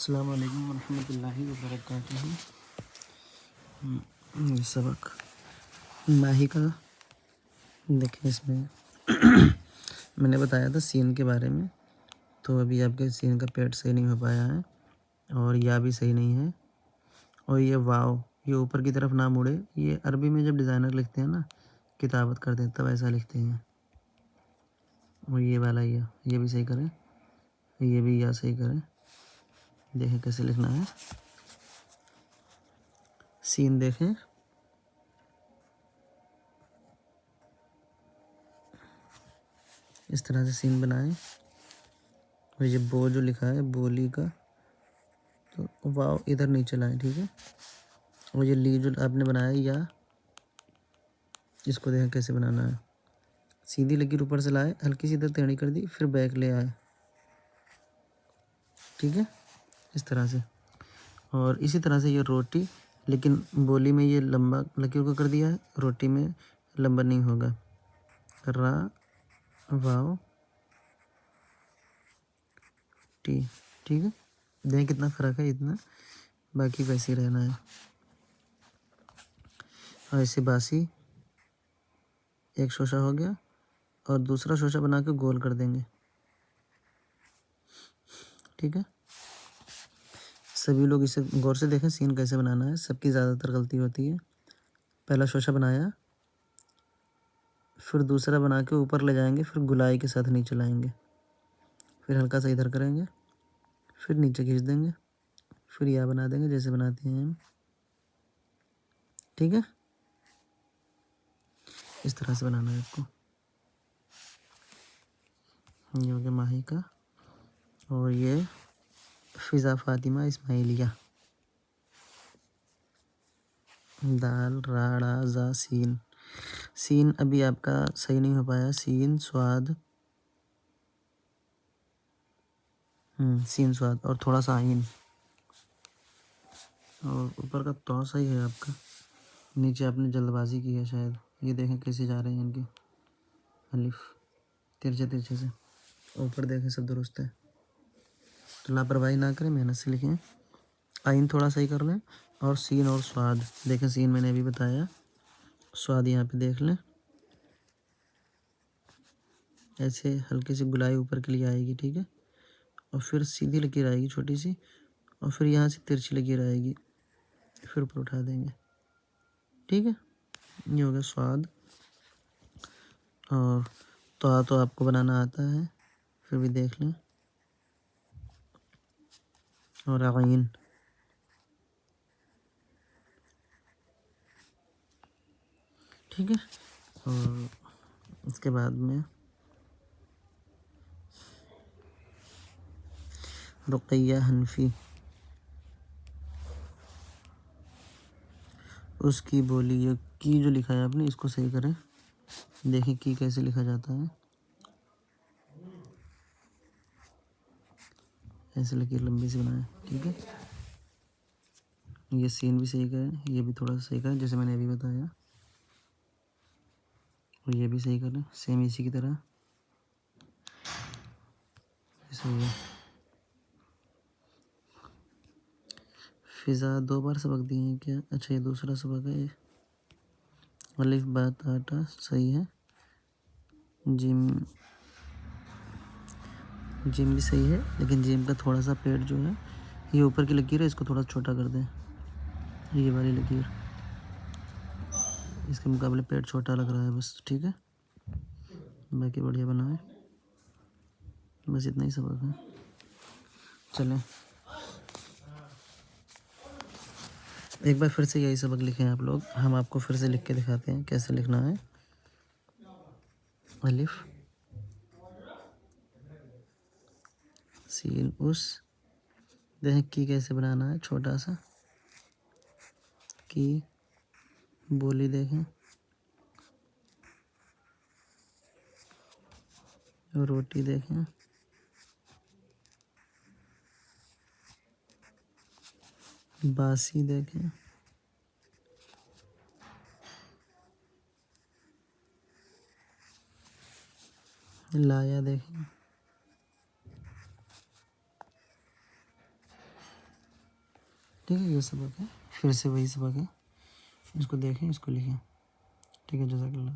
अस्सलाम वालेकुम वरहमतुल्लाहि वबरकातुहू। ये सबक माही का देखें। इसमें मैंने बताया था सीन के बारे में। तो अभी आपके सीन का पेट सही नहीं हो पाया है और या भी सही नहीं है। और ये वाव ये ऊपर की तरफ ना मुड़े। ये अरबी में जब डिज़ाइनर लिखते हैं ना, किताबत करते हैं, तब ऐसा लिखते हैं। और ये वाला ये भी सही करें, ये भी या सही करें। देखें कैसे लिखना है। सीन देखें, इस तरह से सीन बनाएं। और ये बो जो लिखा है बोली का, तो वाव इधर नीचे लाएं, ठीक है। और ये ली जो आपने बनाया या, इसको देखें कैसे बनाना है। सीधी लकीर ऊपर से लाए, हल्की सी इधर टेढ़ी कर दी, फिर बैक ले आए, ठीक है, इस तरह से। और इसी तरह से ये रोटी, लेकिन बोली में ये लंबा लकीर को कर दिया है, रोटी में लंबा नहीं होगा। रा वाव टी, ठीक है। देखें कितना फ़र्क है, इतना, बाकी वैसे ही रहना है। और ऐसे बासी एक शोशा हो गया और दूसरा शोशा बना के गोल कर देंगे, ठीक है। सभी लोग इसे गौर से देखें सीन कैसे बनाना है। सबकी ज़्यादातर गलती होती है। पहला शोशा बनाया, फिर दूसरा बना के ऊपर ले जाएंगे, फिर गुलाई के साथ नीचे लाएंगे, फिर हल्का सा इधर करेंगे, फिर नीचे खींच देंगे, फिर या बना देंगे जैसे बनाते हैं हम, ठीक है। इस तरह से बनाना है आपको। ये हो गया माही का। और ये फ़िज़ा फ़ातिमा इस्माइलिया। दाल राड़ा जा सीन। सीन अभी आपका सही नहीं हो पाया। सीन स्वाद, सीन स्वाद और थोड़ा सा आइन। और ऊपर का तो सही है आपका, नीचे आपने जल्दबाजी की है शायद। ये देखें कैसे जा रहे हैं इनके अलिफ, तिरछे तिरछे से। ऊपर देखें सब दुरुस्त है। तो लापरवाही ना करें, मेहनत से लिखें। आइन थोड़ा सही कर लें। और सीन और स्वाद देखें, सीन मैंने अभी बताया, स्वाद यहाँ पे देख लें। ऐसे हल्की सी गुलाई ऊपर के लिए आएगी, ठीक है। और फिर सीधी लकीर आएगी छोटी सी, और फिर यहाँ से तिरछी लकीर आएगी, फिर ऊपर उठा देंगे, ठीक है। ये हो गया स्वाद। और तो आपको बनाना आता है, फिर भी देख लें। और आइन, ठीक है। और इसके बाद में रुक़ैया हनफी, उसकी बोली। ये की जो लिखा है आपने, इसको सही करें। देखें की कैसे लिखा जाता है। ऐसे लकीर लंबी से बनाएं, ठीक है। ये सीन भी सही करें, ये भी थोड़ा सा सही करें जैसे मैंने अभी बताया। और ये भी सही करें सेम इसी की तरह। सही है। फ़िज़ा 2 बार सबक दिए हैं क्या? अच्छा, ये दूसरा सबक है। अलिफ बा ता टा सही है। जिम, जिम भी सही है, लेकिन जिम का थोड़ा सा पेट जो है, ये ऊपर की लकीर है, इसको थोड़ा छोटा कर दें। ये वाली लकीर, इसके मुकाबले पेट छोटा लग रहा है बस, ठीक है। बाकी बढ़िया बनाए, बस इतना ही सबक है। चलें, एक बार फिर से यही सबक लिखें आप लोग। हम आपको फिर से लिख के दिखाते हैं कैसे लिखना है। अलिफ सीन उस, देखें की कैसे बनाना है, छोटा सा की। बोली देखें, रोटी देखें, बासी देखें, लाया देखें, ठीक है, ये सबक है, फिर से वही सबक है, इसको देखें, इसको लिखें। ठीक है, जज़ाकल्लाह।